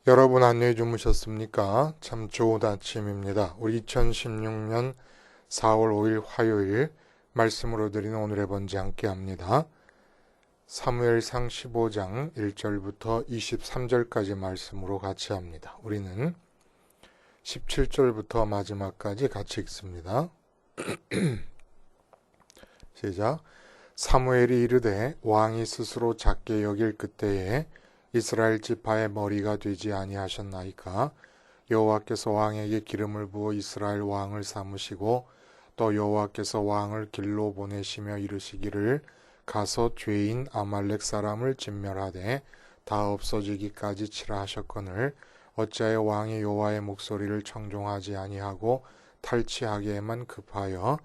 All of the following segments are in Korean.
여러분 안녕히 주무셨습니까? 참 좋은 아침입니다. 우리 2016년 4월 5일 화요일 말씀으로 드리는 오늘의 번제 함께 합니다. 사무엘상 15장 1절부터 23절까지 말씀으로 같이 합니다. 우리는 17절부터 마지막까지 같이 읽습니다. 시작. 사무엘이 이르되 왕이 스스로 작게 여길 그때에 이스라엘 지파의 머리가 되지 아니하셨나이까. 여호와께서 왕에게 기름을 부어 이스라엘 왕을 삼으시고 또 여호와께서 왕을 길로 보내시며 이르시기를 가서 죄인 아말렉 사람을 진멸하되 다 없어지기까지 치라 하셨거늘 어찌하여 왕이 여호와의 목소리를 청종하지 아니하고 탈취하기에만 급하여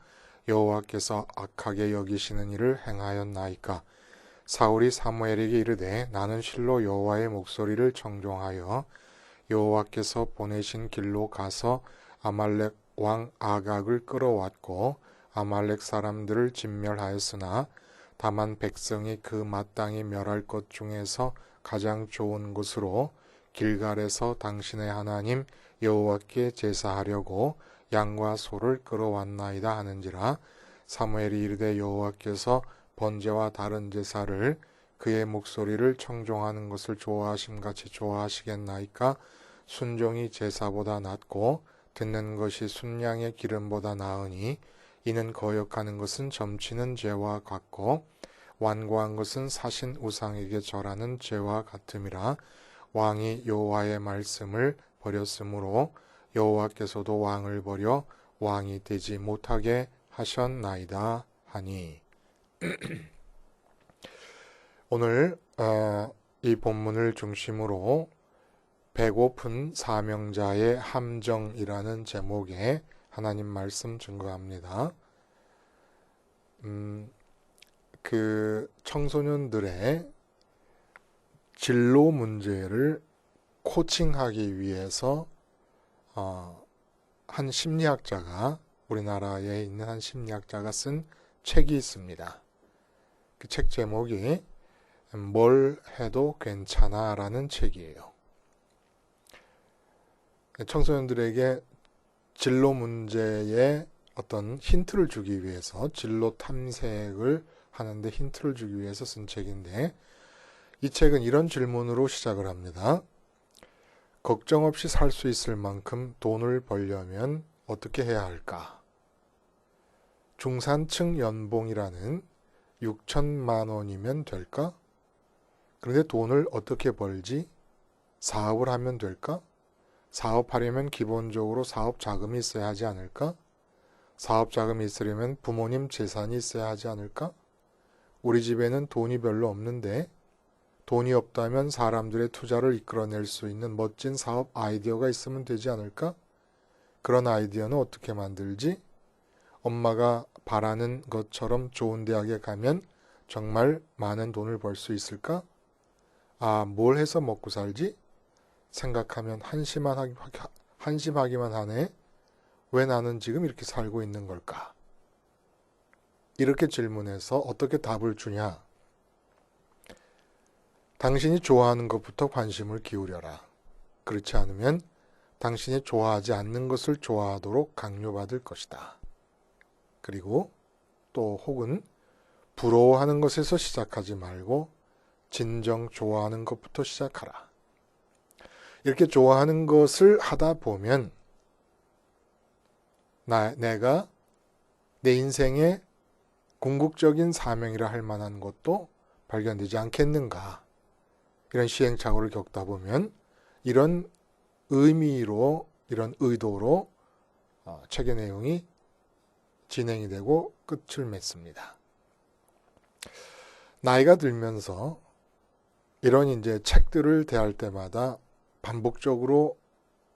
여호와께서 악하게 여기시는 일을 행하였나이까. 사울이 사무엘에게 이르되 나는 실로 여호와의 목소리를 청종하여 여호와께서 보내신 길로 가서 아말렉 왕 아각을 끌어왔고 아말렉 사람들을 진멸하였으나 다만 백성이 그 마땅히 멸할 것 중에서 가장 좋은 곳으로 길갈에서 당신의 하나님 여호와께 제사하려고 양과 소를 끌어왔나이다 하는지라. 사무엘이 이르되 여호와께서 번제와 다른 제사를 그의 목소리를 청종하는 것을 좋아하심같이 좋아하시겠나이까. 순종이 제사보다 낫고 듣는 것이 순양의 기름보다 나으니 이는 거역하는 것은 점치는 죄와 같고 완고한 것은 사신 우상에게 절하는 죄와 같음이라. 왕이 여호와의 말씀을 버렸으므로 여호와께서도 왕을 버려 왕이 되지 못하게 하셨나이다 하니. 오늘 이 본문을 중심으로 배고픈 사명자의 함정이라는 제목의 하나님 말씀 증거합니다. 그 청소년들의 진로 문제를 코칭하기 위해서 한 심리학자가, 우리나라에 있는 한 심리학자가 쓴 책이 있습니다. 그 책 제목이 뭘 해도 괜찮아 라는 책이에요. 청소년들에게 진로 문제에 어떤 힌트를 주기 위해서, 진로 탐색을 하는데 힌트를 주기 위해서 쓴 책인데, 이 책은 이런 질문으로 시작을 합니다. 걱정 없이 살 수 있을 만큼 돈을 벌려면 어떻게 해야 할까? 중산층 연봉이라는 6천만 원이면 될까? 그런데 돈을 어떻게 벌지? 사업을 하면 될까? 사업하려면 기본적으로 사업 자금이 있어야 하지 않을까? 사업 자금이 있으려면 부모님 재산이 있어야 하지 않을까? 우리 집에는 돈이 별로 없는데 돈이 없다면 사람들의 투자를 이끌어낼 수 있는 멋진 사업 아이디어가 있으면 되지 않을까? 그런 아이디어는 어떻게 만들지? 엄마가 바라는 것처럼 좋은 대학에 가면 정말 많은 돈을 벌 수 있을까? 뭘 해서 먹고 살지? 생각하면 한심하기만 하네. 왜 나는 지금 이렇게 살고 있는 걸까? 이렇게 질문해서 어떻게 답을 주냐? 당신이 좋아하는 것부터 관심을 기울여라. 그렇지 않으면 당신이 좋아하지 않는 것을 좋아하도록 강요받을 것이다. 그리고 또 혹은 부러워하는 것에서 시작하지 말고 진정 좋아하는 것부터 시작하라. 이렇게 좋아하는 것을 하다 보면 내가 내 인생의 궁극적인 사명이라 할 만한 것도 발견되지 않겠는가. 이런 시행착오를 겪다 보면 이런 의미로, 이런 의도로 책의 내용이 진행이 되고 끝을 맺습니다. 나이가 들면서 이런 이제 책들을 대할 때마다 반복적으로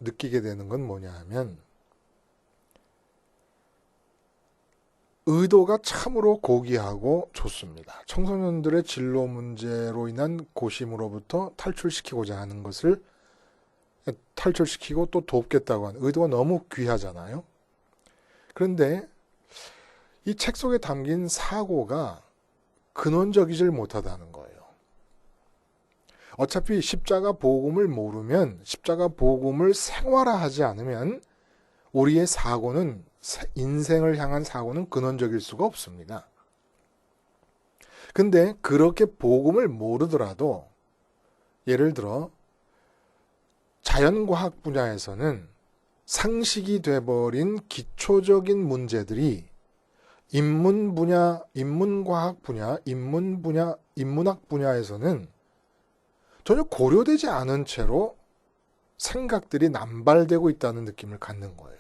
느끼게 되는 건 뭐냐 하면 의도가 참으로 고귀하고 좋습니다. 청소년들의 진로 문제로 인한 고심으로부터 탈출시키고자 하는 것을 탈출시키고 또 돕겠다고 하는 의도가 너무 귀하잖아요. 그런데 이 책 속에 담긴 사고가 근원적이질 못하다는 거예요. 어차피 십자가 복음을 모르면, 십자가 복음을 생활화하지 않으면 우리의 사고는, 인생을 향한 사고는 근원적일 수가 없습니다. 근데 그렇게 복음을 모르더라도 예를 들어 자연과학 분야에서는 상식이 돼버린 기초적인 문제들이 인문과학 분야, 인문학 분야에서는 전혀 고려되지 않은 채로 생각들이 남발되고 있다는 느낌을 갖는 거예요.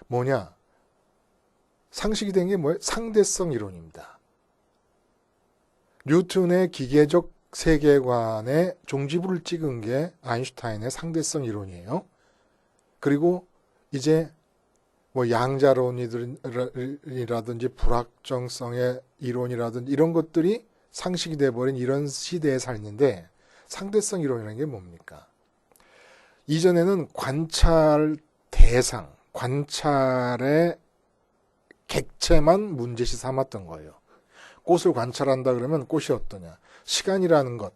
뭐냐? 상식이 된 게 뭐예요? 상대성 이론입니다. 뉴턴의 기계적 세계관의 종지부를 찍은 게 아인슈타인의 상대성 이론이에요. 그리고 이제 뭐 양자론이라든지 불확정성의 이론이라든지 이런 것들이 상식이 돼버린 이런 시대에 살는데 상대성 이론이라는 게 뭡니까? 이전에는 관찰 대상, 관찰의 객체만 문제시 삼았던 거예요. 꽃을 관찰한다 그러면 꽃이 어떠냐? 시간이라는 것,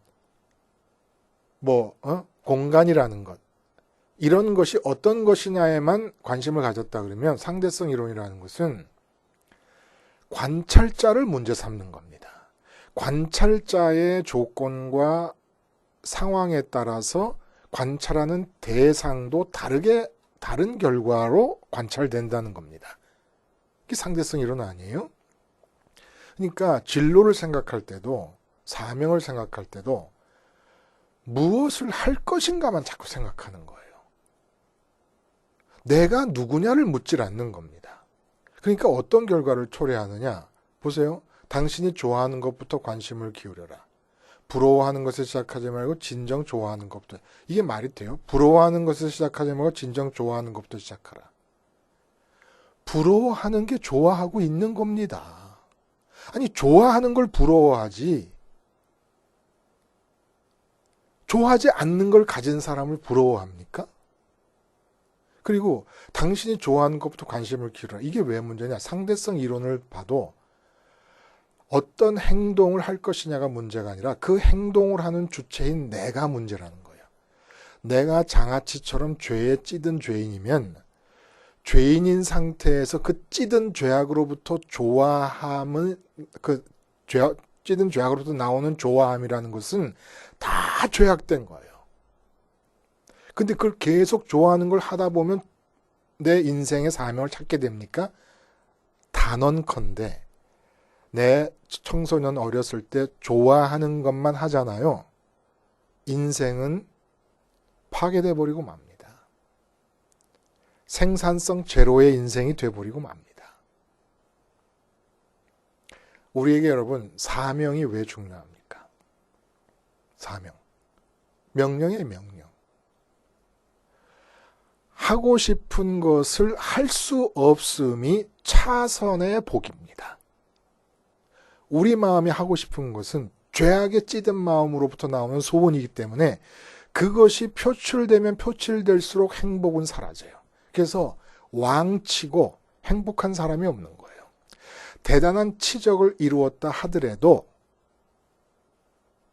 공간이라는 것, 이런 것이 어떤 것이냐에만 관심을 가졌다 그러면 상대성 이론이라는 것은 관찰자를 문제 삼는 겁니다. 관찰자의 조건과 상황에 따라서 관찰하는 대상도 다른 결과로 관찰된다는 겁니다. 이게 상대성 이론 아니에요? 그러니까 진로를 생각할 때도 사명을 생각할 때도 무엇을 할 것인가만 자꾸 생각하는 거예요. 내가 누구냐를 묻질 않는 겁니다. 그러니까 어떤 결과를 초래하느냐? 보세요. 당신이 좋아하는 것부터 관심을 기울여라. 부러워하는 것을 시작하지 말고 진정 좋아하는 것부터. 이게 말이 돼요? 부러워하는 것을 시작하지 말고 진정 좋아하는 것부터 시작하라. 부러워하는 게 좋아하고 있는 겁니다. 아니, 좋아하는 걸 부러워하지. 좋아하지 않는 걸 가진 사람을 부러워합니까? 그리고 당신이 좋아하는 것부터 관심을 기울여라. 이게 왜 문제냐? 상대성 이론을 봐도 어떤 행동을 할 것이냐가 문제가 아니라 그 행동을 하는 주체인 내가 문제라는 거예요. 내가 장아찌처럼 죄에 찌든 죄인이면 죄인인 상태에서 그 찌든 죄악으로부터 찌든 죄악으로부터 나오는 좋아함이라는 것은 다 죄악된 거예요. 근데 그걸 계속 좋아하는 걸 하다 보면 내 인생의 사명을 찾게 됩니까? 단언컨대 내 청소년 어렸을 때 좋아하는 것만 하잖아요. 인생은 파괴돼 버리고 맙니다. 생산성 제로의 인생이 돼버리고 맙니다. 우리에게 여러분 사명이 왜 중요합니까? 사명. 명령이에요, 명령. 하고 싶은 것을 할 수 없음이 차선의 복입니다. 우리 마음이 하고 싶은 것은 죄악에 찌든 마음으로부터 나오는 소원이기 때문에 그것이 표출되면 표출될수록 행복은 사라져요. 그래서 왕치고 행복한 사람이 없는 거예요. 대단한 치적을 이루었다 하더라도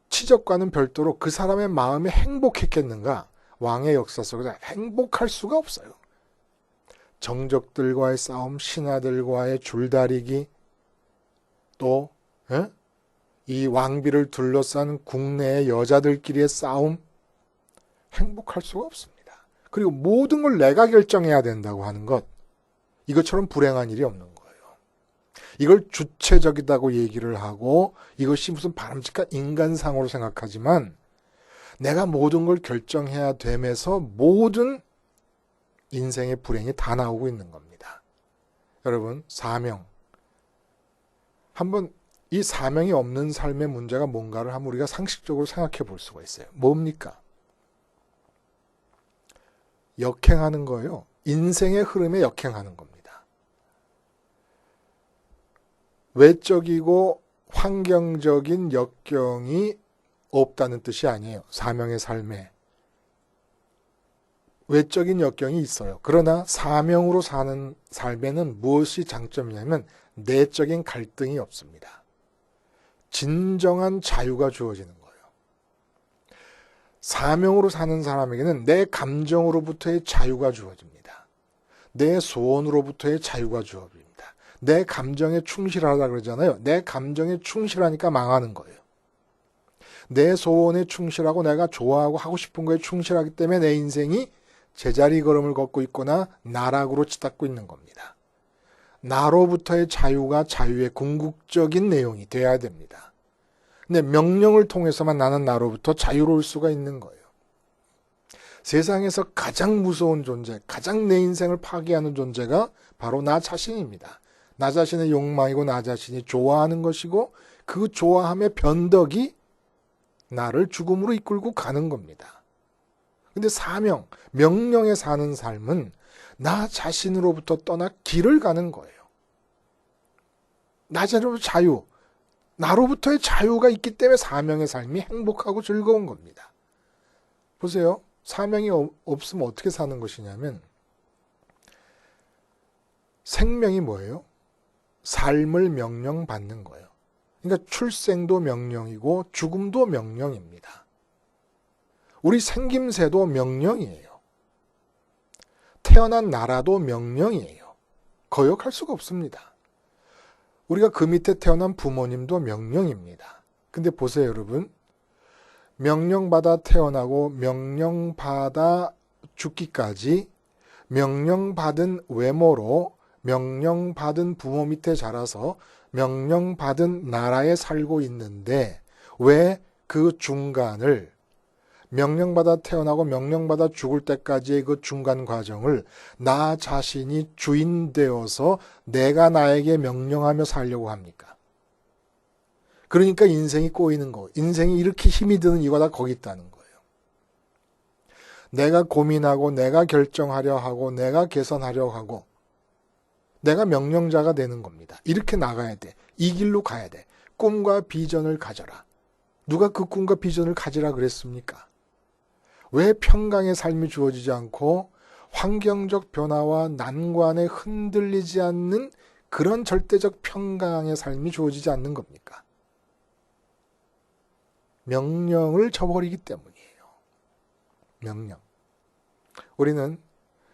치적과는 별도로 그 사람의 마음이 행복했겠는가? 왕의 역사 속에서 행복할 수가 없어요. 정적들과의 싸움, 신하들과의 줄다리기, 또 이 왕비를 둘러싼 국내의 여자들끼리의 싸움, 행복할 수가 없습니다. 그리고 모든 걸 내가 결정해야 된다고 하는 것, 이것처럼 불행한 일이 없는 거예요. 이걸 주체적이다고 얘기를 하고 이것이 무슨 바람직한 인간상으로 생각하지만 내가 모든 걸 결정해야 됨에서 모든 인생의 불행이 다 나오고 있는 겁니다. 여러분, 사명. 한번 이 사명이 없는 삶의 문제가 뭔가를 한번 우리가 상식적으로 생각해 볼 수가 있어요. 뭡니까? 역행하는 거예요. 인생의 흐름에 역행하는 겁니다. 외적이고 환경적인 역경이 없다는 뜻이 아니에요. 사명의 삶에. 외적인 역경이 있어요. 그러나 사명으로 사는 삶에는 무엇이 장점이냐면 내적인 갈등이 없습니다. 진정한 자유가 주어지는 거예요. 사명으로 사는 사람에게는 내 감정으로부터의 자유가 주어집니다. 내 소원으로부터의 자유가 주어집니다. 내 감정에 충실하다 그러잖아요. 내 감정에 충실하니까 망하는 거예요. 내 소원에 충실하고 내가 좋아하고 하고 싶은 거에 충실하기 때문에 내 인생이 제자리 걸음을 걷고 있거나 나락으로 치닫고 있는 겁니다. 나로부터의 자유가 자유의 궁극적인 내용이 돼야 됩니다. 근데 명령을 통해서만 나는 나로부터 자유로울 수가 있는 거예요. 세상에서 가장 무서운 존재, 가장 내 인생을 파괴하는 존재가 바로 나 자신입니다. 나 자신의 욕망이고 나 자신이 좋아하는 것이고 그 좋아함의 변덕이 나를 죽음으로 이끌고 가는 겁니다. 근데 사명, 명령에 사는 삶은 나 자신으로부터 떠나 길을 가는 거예요. 나 자신으로부터 자유, 나로부터의 자유가 있기 때문에 사명의 삶이 행복하고 즐거운 겁니다. 보세요. 사명이 없으면 어떻게 사는 것이냐면 생명이 뭐예요? 삶을 명령받는 거예요. 그러니까 출생도 명령이고 죽음도 명령입니다. 우리 생김새도 명령이에요. 태어난 나라도 명령이에요. 거역할 수가 없습니다. 우리가 그 밑에 태어난 부모님도 명령입니다. 근데 보세요, 여러분. 명령받아 태어나고 명령받아 죽기까지 명령받은 외모로 명령받은 부모 밑에 자라서 명령받은 나라에 살고 있는데 왜 그 중간을 명령받아 태어나고 명령받아 죽을 때까지의 그 중간 과정을 나 자신이 주인 되어서 내가 나에게 명령하며 살려고 합니까? 그러니까 인생이 꼬이는 거. 인생이 이렇게 힘이 드는 이유가 다 거기 있다는 거예요. 내가 고민하고 내가 결정하려 하고 내가 개선하려 하고 내가 명령자가 되는 겁니다. 이렇게 나가야 돼. 이 길로 가야 돼. 꿈과 비전을 가져라. 누가 그 꿈과 비전을 가지라 그랬습니까? 왜 평강의 삶이 주어지지 않고 환경적 변화와 난관에 흔들리지 않는 그런 절대적 평강의 삶이 주어지지 않는 겁니까? 명령을 저버리기 때문이에요. 명령. 우리는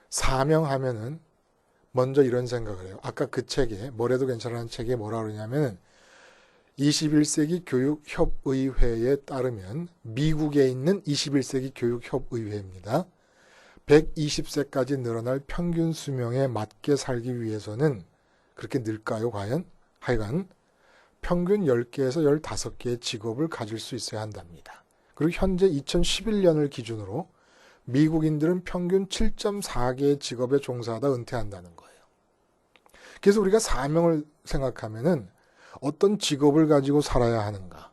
사명하면은 먼저 이런 생각을 해요. 아까 그 책에 뭐래도 괜찮다는 책에 뭐라 그러냐면 21세기 교육협의회에 따르면 미국에 있는 21세기 교육협의회입니다. 120세까지 늘어날 평균 수명에 맞게 살기 위해서는 그렇게 늘까요, 과연? 하여간 평균 10개에서 15개의 직업을 가질 수 있어야 한답니다. 그리고 현재 2011년을 기준으로 미국인들은 평균 7.4개의 직업에 종사하다 은퇴한다는 거예요. 그래서 우리가 사명을 생각하면은 어떤 직업을 가지고 살아야 하는가,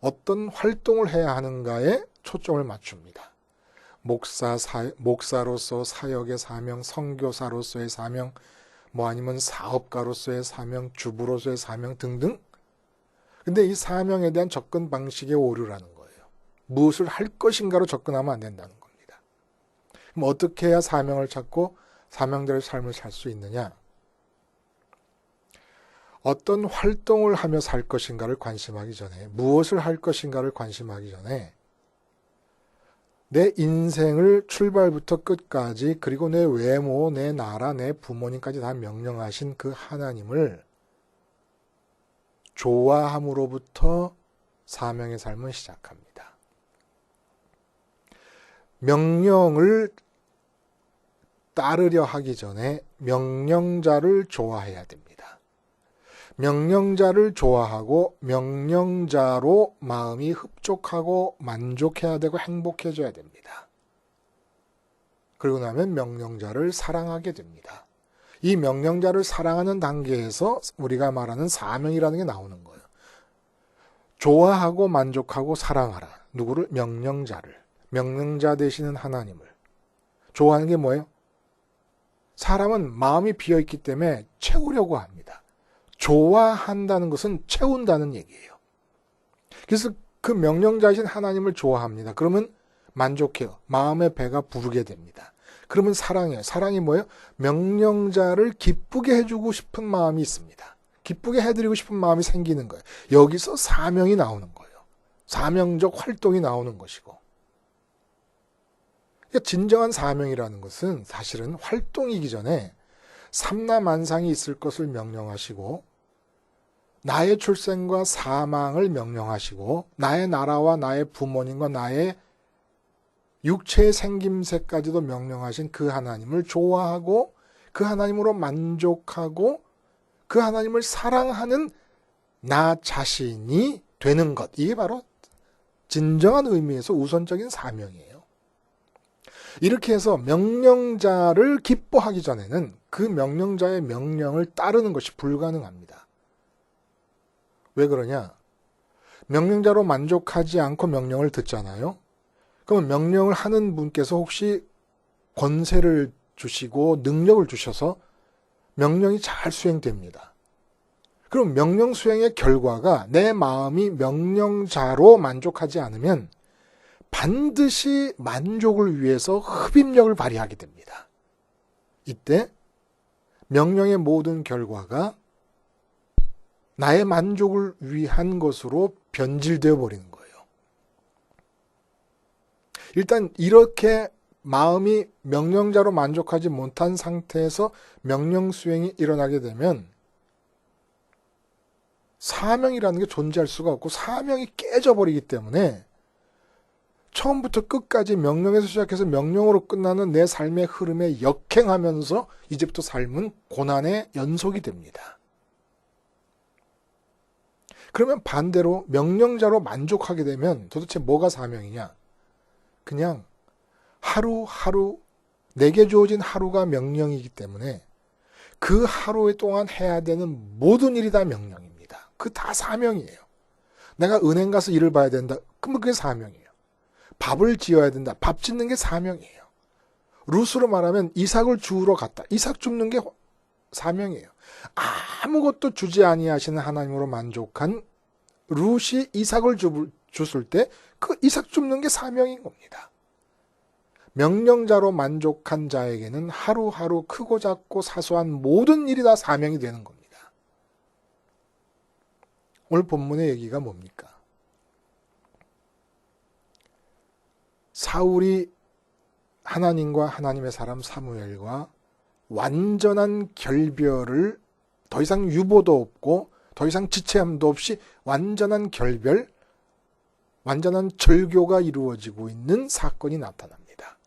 어떤 활동을 해야 하는가에 초점을 맞춥니다. 목사로서 사역의 사명, 선교사로서의 사명, 뭐 아니면 사업가로서의 사명, 주부로서의 사명 등등. 근데 이 사명에 대한 접근 방식의 오류라는 거예요. 무엇을 할 것인가로 접근하면 안 된다는 겁니다. 그럼 어떻게 해야 사명을 찾고 사명대로 삶을 살 수 있느냐? 어떤 활동을 하며 살 것인가를 관심하기 전에, 무엇을 할 것인가를 관심하기 전에 내 인생을 출발부터 끝까지, 그리고 내 외모, 내 나라, 내 부모님까지 다 명령하신 그 하나님을 좋아함으로부터 사명의 삶은 시작합니다. 명령을 따르려 하기 전에 명령자를 좋아해야 됩니다. 명령자를 좋아하고 명령자로 마음이 흡족하고 만족해야 되고 행복해져야 됩니다. 그리고 나면 명령자를 사랑하게 됩니다. 이 명령자를 사랑하는 단계에서 우리가 말하는 사명이라는 게 나오는 거예요. 좋아하고 만족하고 사랑하라. 누구를? 명령자를. 명령자 되시는 하나님을. 좋아하는 게 뭐예요? 사람은 마음이 비어있기 때문에 채우려고 합니다. 좋아한다는 것은 채운다는 얘기예요. 그래서 그 명령자이신 하나님을 좋아합니다. 그러면 만족해요. 마음의 배가 부르게 됩니다. 그러면 사랑해요. 사랑이 뭐예요? 명령자를 기쁘게 해주고 싶은 마음이 있습니다. 기쁘게 해드리고 싶은 마음이 생기는 거예요. 여기서 사명이 나오는 거예요. 사명적 활동이 나오는 것이고. 그러니까 진정한 사명이라는 것은 사실은 활동이기 전에 삼라만상이 있을 것을 명령하시고 나의 출생과 사망을 명령하시고 나의 나라와 나의 부모님과 나의 육체의 생김새까지도 명령하신 그 하나님을 좋아하고 그 하나님으로 만족하고 그 하나님을 사랑하는 나 자신이 되는 것. 이게 바로 진정한 의미에서 우선적인 사명이에요. 이렇게 해서 명령자를 기뻐하기 전에는 그 명령자의 명령을 따르는 것이 불가능합니다. 왜 그러냐? 명령자로 만족하지 않고 명령을 듣잖아요. 그러면 명령을 하는 분께서 혹시 권세를 주시고 능력을 주셔서 명령이 잘 수행됩니다. 그럼 명령 수행의 결과가 내 마음이 명령자로 만족하지 않으면 반드시 만족을 위해서 흡입력을 발휘하게 됩니다. 이때 명령의 모든 결과가 나의 만족을 위한 것으로 변질되어 버리는 거예요. 일단 이렇게 마음이 명령자로 만족하지 못한 상태에서 명령 수행이 일어나게 되면 사명이라는 게 존재할 수가 없고 사명이 깨져버리기 때문에 처음부터 끝까지 명령에서 시작해서 명령으로 끝나는 내 삶의 흐름에 역행하면서 이제부터 삶은 고난의 연속이 됩니다. 그러면 반대로 명령자로 만족하게 되면 도대체 뭐가 사명이냐? 그냥 하루하루 내게 주어진 하루가 명령이기 때문에 그 하루 동안 해야 되는 모든 일이 다 명령입니다. 그 다 사명이에요. 내가 은행 가서 일을 봐야 된다. 그러면 그게 사명이에요. 밥을 지어야 된다. 밥 짓는 게 사명이에요. 루스로 말하면 이삭을 주우러 갔다. 이삭 줍는 게 사명이에요. 아무것도 주지 아니하시는 하나님으로 만족한 룻이 이삭을 줬을 때 그 이삭 줍는 게 사명인 겁니다. 명령자로 만족한 자에게는 하루하루 크고 작고 사소한 모든 일이 다 사명이 되는 겁니다. 오늘 본문의 얘기가 뭡니까? 사울이 하나님과 하나님의 사람 사무엘과 완전한 결별을 더 이상 유보도 없고 더 이상 지체함도 없이 완전한 결별, 완전한 절교가 이루어지고 있는 사건이 나타납니다.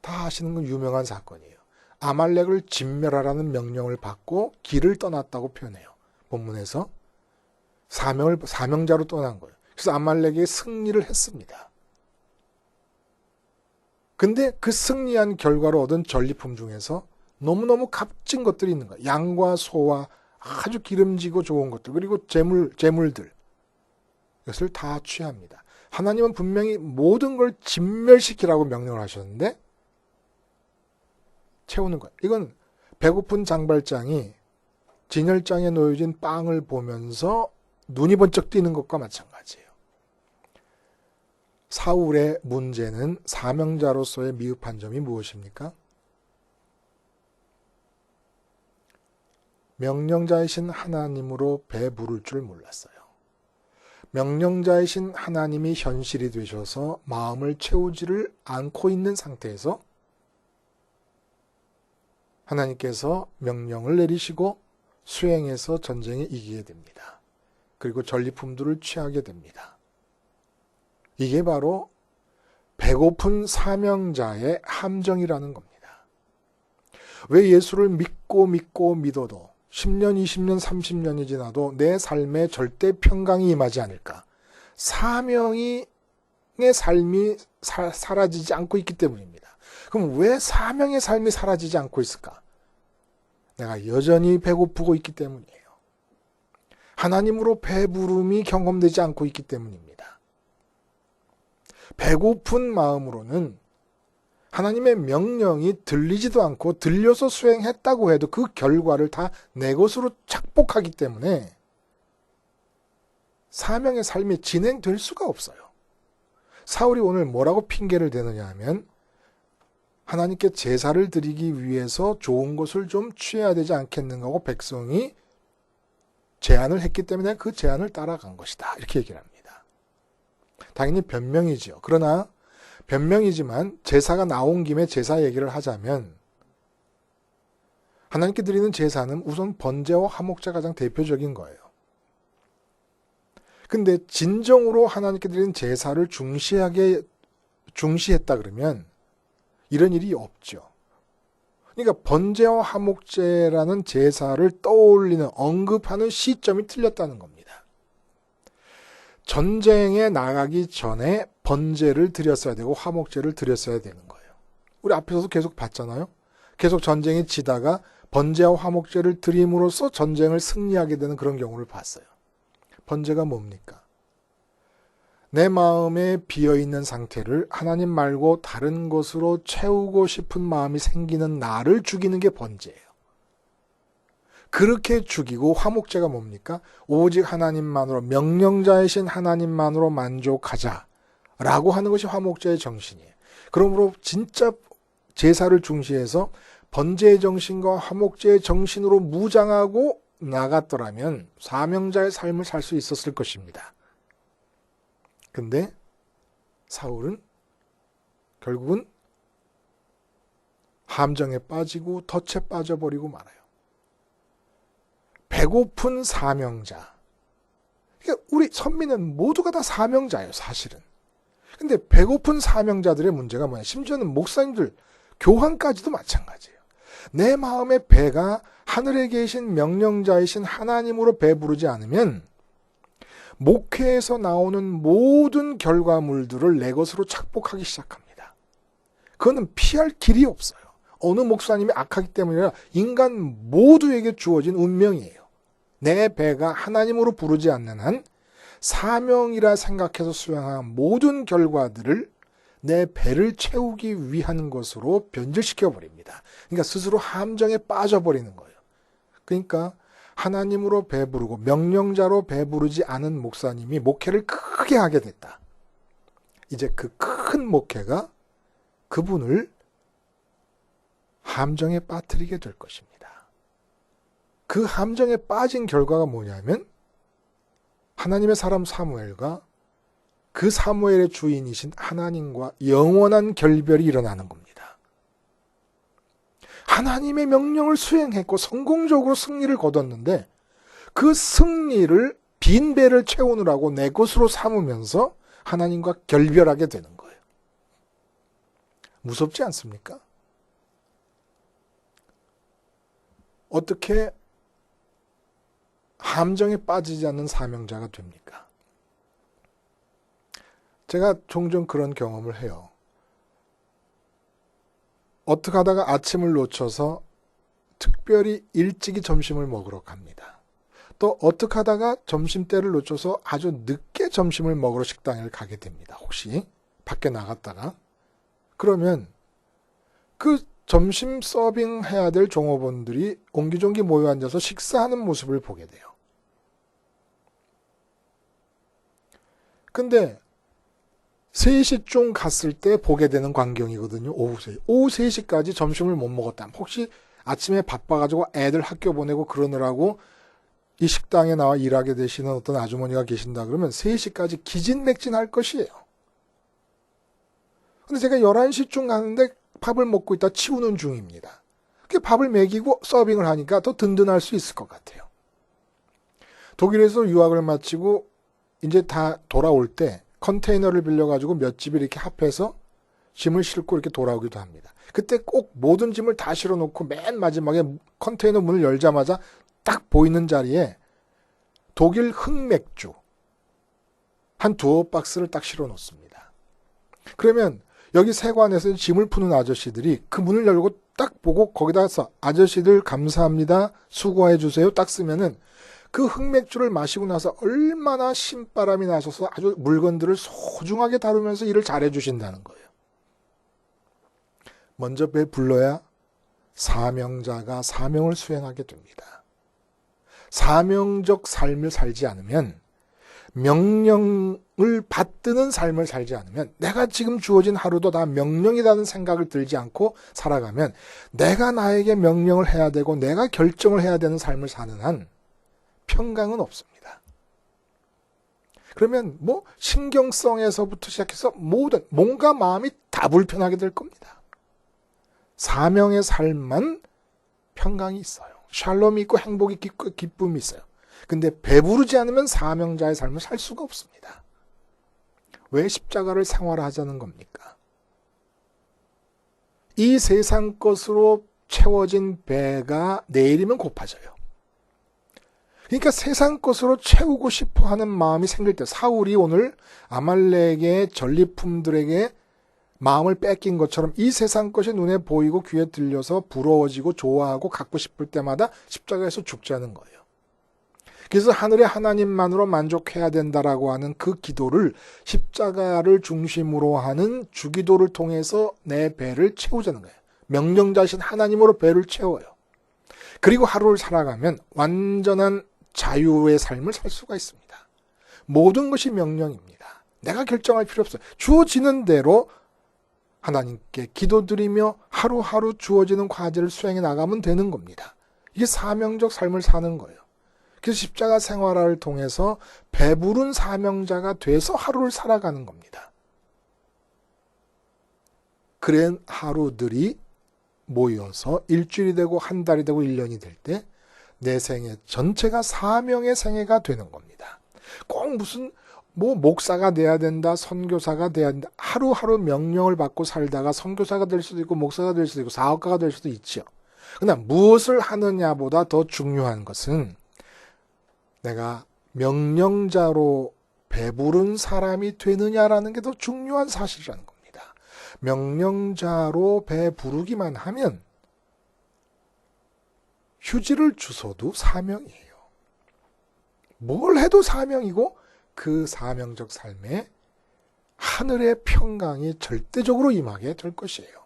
다 아시는 건 유명한 사건이에요. 아말렉을 진멸하라는 명령을 받고 길을 떠났다고 표현해요. 본문에서 사명자로 떠난 거예요. 그래서 아말렉의 승리를 했습니다. 근데 그 승리한 결과로 얻은 전리품 중에서 너무너무 값진 것들이 있는 거예요. 양과 소와 아주 기름지고 좋은 것들, 그리고 재물들. 이것을 다 취합니다. 하나님은 분명히 모든 걸 진멸시키라고 명령을 하셨는데 채우는 거예요. 이건 배고픈 장발장이 진열장에 놓여진 빵을 보면서 눈이 번쩍 뜨는 것과 마찬가지예요. 사울의 문제는 사명자로서의 미흡한 점이 무엇입니까? 명령자이신 하나님으로 배부를 줄 몰랐어요. 명령자이신 하나님이 현실이 되셔서 마음을 채우지를 않고 있는 상태에서 하나님께서 명령을 내리시고 수행해서 전쟁에 이기게 됩니다. 그리고 전리품들을 취하게 됩니다. 이게 바로 배고픈 사명자의 함정이라는 겁니다. 왜 예수를 믿고 믿어도 10년, 20년, 30년이 지나도 내 삶에 절대 평강이 임하지 않을까? 사명의 삶이 사라지지 않고 있기 때문입니다. 그럼 왜 사명의 삶이 사라지지 않고 있을까? 내가 여전히 배고프고 있기 때문이에요. 하나님으로 배부름이 경험되지 않고 있기 때문입니다. 배고픈 마음으로는 하나님의 명령이 들리지도 않고 들려서 수행했다고 해도 그 결과를 다 내 것으로 착복하기 때문에 사명의 삶이 진행될 수가 없어요. 사울이 오늘 뭐라고 핑계를 대느냐 하면 하나님께 제사를 드리기 위해서 좋은 것을 좀 취해야 되지 않겠는가 하고 백성이 제안을 했기 때문에 그 제안을 따라간 것이다. 이렇게 얘기를 합니다. 당연히 변명이죠. 그러나 변명이지만 제사가 나온 김에 제사 얘기를 하자면 하나님께 드리는 제사는 우선 번제와 화목제가 가장 대표적인 거예요. 근데 진정으로 하나님께 드리는 제사를 중시했다 그러면 이런 일이 없죠. 그러니까 번제와 화목제라는 제사를 떠올리는 언급하는 시점이 틀렸다는 겁니다. 전쟁에 나가기 전에 번제를 드렸어야 되고 화목제를 드렸어야 되는 거예요. 우리 앞에서도 계속 봤잖아요. 계속 전쟁이 지다가 번제와 화목제를 드림으로써 전쟁을 승리하게 되는 그런 경우를 봤어요. 번제가 뭡니까? 내 마음에 비어있는 상태를 하나님 말고 다른 것으로 채우고 싶은 마음이 생기는 나를 죽이는 게 번제예요. 그렇게 죽이고 화목제가 뭡니까? 오직 하나님만으로, 명령자이신 하나님만으로 만족하자라고 하는 것이 화목제의 정신이에요. 그러므로 진짜 제사를 중시해서 번제의 정신과 화목제의 정신으로 무장하고 나갔더라면 사명자의 삶을 살 수 있었을 것입니다. 근데 사울은 결국은 함정에 빠지고 덫에 빠져버리고 말아요. 배고픈 사명자. 그러니까 우리 선민은 모두가 다 사명자예요, 사실은. 근데 배고픈 사명자들의 문제가 뭐냐? 심지어는 목사님들, 교황까지도 마찬가지예요. 내 마음의 배가 하늘에 계신 명령자이신 하나님으로 배부르지 않으면 목회에서 나오는 모든 결과물들을 내 것으로 착복하기 시작합니다. 그거는 피할 길이 없어요. 어느 목사님이 악하기 때문이 아니라 인간 모두에게 주어진 운명이에요. 내 배가 하나님으로 부르지 않는 한 사명이라 생각해서 수행한 모든 결과들을 내 배를 채우기 위한 것으로 변질시켜버립니다. 그러니까 스스로 함정에 빠져버리는 거예요. 그러니까 하나님으로 배부르고 명령자로 배부르지 않은 목사님이 목회를 크게 하게 됐다. 이제 그 큰 목회가 그분을 함정에 빠뜨리게 될 것입니다. 그 함정에 빠진 결과가 뭐냐면 하나님의 사람 사무엘과 그 사무엘의 주인이신 하나님과 영원한 결별이 일어나는 겁니다. 하나님의 명령을 수행했고 성공적으로 승리를 거뒀는데 그 승리를 빈 배를 채우느라고 내 것으로 삼으면서 하나님과 결별하게 되는 거예요. 무섭지 않습니까? 어떻게 함정에 빠지지 않는 사명자가 됩니까? 제가 종종 그런 경험을 해요. 어떻게 하다가 아침을 놓쳐서 특별히 일찍이 점심을 먹으러 갑니다. 또 어떻게 하다가 점심때를 놓쳐서 아주 늦게 점심을 먹으러 식당을 가게 됩니다. 혹시 밖에 나갔다가. 그러면 그 점심 서빙해야 될 종업원들이 옹기종기 모여 앉아서 식사하는 모습을 보게 돼요. 근데 3시쯤 갔을 때 보게 되는 광경이거든요. 오후 3시. 오후 3시까지 점심을 못 먹었다. 혹시 아침에 바빠가지고 애들 학교 보내고 그러느라고 이 식당에 나와 일하게 되시는 어떤 아주머니가 계신다 그러면 3시까지 기진맥진할 것이에요. 근데 제가 11시쯤 가는데 밥을 먹고 있다 치우는 중입니다. 밥을 먹이고 서빙을 하니까 더 든든할 수 있을 것 같아요. 독일에서 유학을 마치고 이제 다 돌아올 때 컨테이너를 빌려가지고 몇 집을 이렇게 합해서 짐을 싣고 이렇게 돌아오기도 합니다. 그때 꼭 모든 짐을 다 실어놓고 맨 마지막에 컨테이너 문을 열자마자 딱 보이는 자리에 독일 흑맥주 한 2박스를 딱 실어놓습니다. 그러면 여기 세관에서 짐을 푸는 아저씨들이 그 문을 열고 딱 보고 거기다서 아저씨들 감사합니다. 수고해 주세요. 딱 쓰면은 그 흑맥주를 마시고 나서 얼마나 신바람이 나셔서 아주 물건들을 소중하게 다루면서 일을 잘해 주신다는 거예요. 먼저 배 불러야 사명자가 사명을 수행하게 됩니다. 사명적 삶을 살지 않으면 명령을 받드는 삶을 살지 않으면 내가 지금 주어진 하루도 다 명령이라는 생각을 들지 않고 살아가면 내가 나에게 명령을 해야 되고 내가 결정을 해야 되는 삶을 사는 한 평강은 없습니다. 그러면 뭐 신경성에서부터 시작해서 모든 몸과 마음이 다 불편하게 될 겁니다. 사명의 삶만 평강이 있어요. 샬롬이 있고 행복이 있고 기쁨이 있어요. 근데 배부르지 않으면 사명자의 삶을 살 수가 없습니다. 왜 십자가를 생활하자는 겁니까? 이 세상 것으로 채워진 배가 내일이면 고파져요. 그러니까 세상 것으로 채우고 싶어 하는 마음이 생길 때, 사울이 오늘 아말렉의 전리품들에게 마음을 뺏긴 것처럼 이 세상 것이 눈에 보이고 귀에 들려서 부러워지고 좋아하고 갖고 싶을 때마다 십자가에서 죽자는 거예요. 그래서 하늘의 하나님만으로 만족해야 된다라고 하는 그 기도를 십자가를 중심으로 하는 주기도를 통해서 내 배를 채우자는 거예요. 명령자신 하나님으로 배를 채워요. 그리고 하루를 살아가면 완전한 자유의 삶을 살 수가 있습니다. 모든 것이 명령입니다. 내가 결정할 필요 없어요. 주어지는 대로 하나님께 기도드리며 하루하루 주어지는 과제를 수행해 나가면 되는 겁니다. 이게 사명적 삶을 사는 거예요. 그래서 십자가 생활을 통해서 배부른 사명자가 돼서 하루를 살아가는 겁니다. 그런 하루들이 모여서 일주일이 되고 한 달이 되고 1년이 될 때 내 생애 전체가 사명의 생애가 되는 겁니다. 꼭 무슨 목사가 돼야 된다, 선교사가 돼야 된다. 하루하루 명령을 받고 살다가 선교사가 될 수도 있고 목사가 될 수도 있고 사업가가 될 수도 있죠. 그러나 무엇을 하느냐보다 더 중요한 것은 내가 명령자로 배부른 사람이 되느냐라는 게 더 중요한 사실이라는 겁니다. 명령자로 배부르기만 하면 휴지를 주워도 사명이에요. 뭘 해도 사명이고 그 사명적 삶에 하늘의 평강이 절대적으로 임하게 될 것이에요.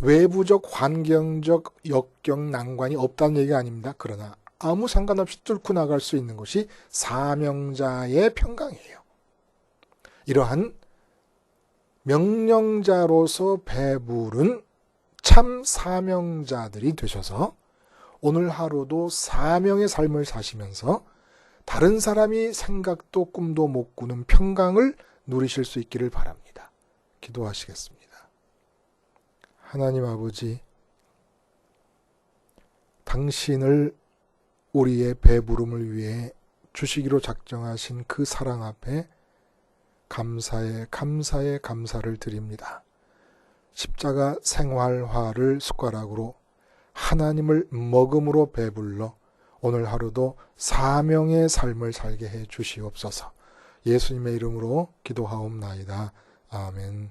외부적 환경적 역경 난관이 없다는 얘기가 아닙니다. 그러나 아무 상관없이 뚫고 나갈 수 있는 것이 사명자의 평강이에요. 이러한 명령자로서 배부른 참 사명자들이 되셔서 오늘 하루도 사명의 삶을 사시면서 다른 사람이 생각도 꿈도 못 꾸는 평강을 누리실 수 있기를 바랍니다. 기도하시겠습니다. 하나님 아버지, 당신을 우리의 배부름을 위해 주시기로 작정하신 그 사랑 앞에 감사의 감사를 드립니다. 십자가 생활화를 숟가락으로 하나님을 먹음으로 배불러 오늘 하루도 사명의 삶을 살게 해 주시옵소서. 예수님의 이름으로 기도하옵나이다. 아멘.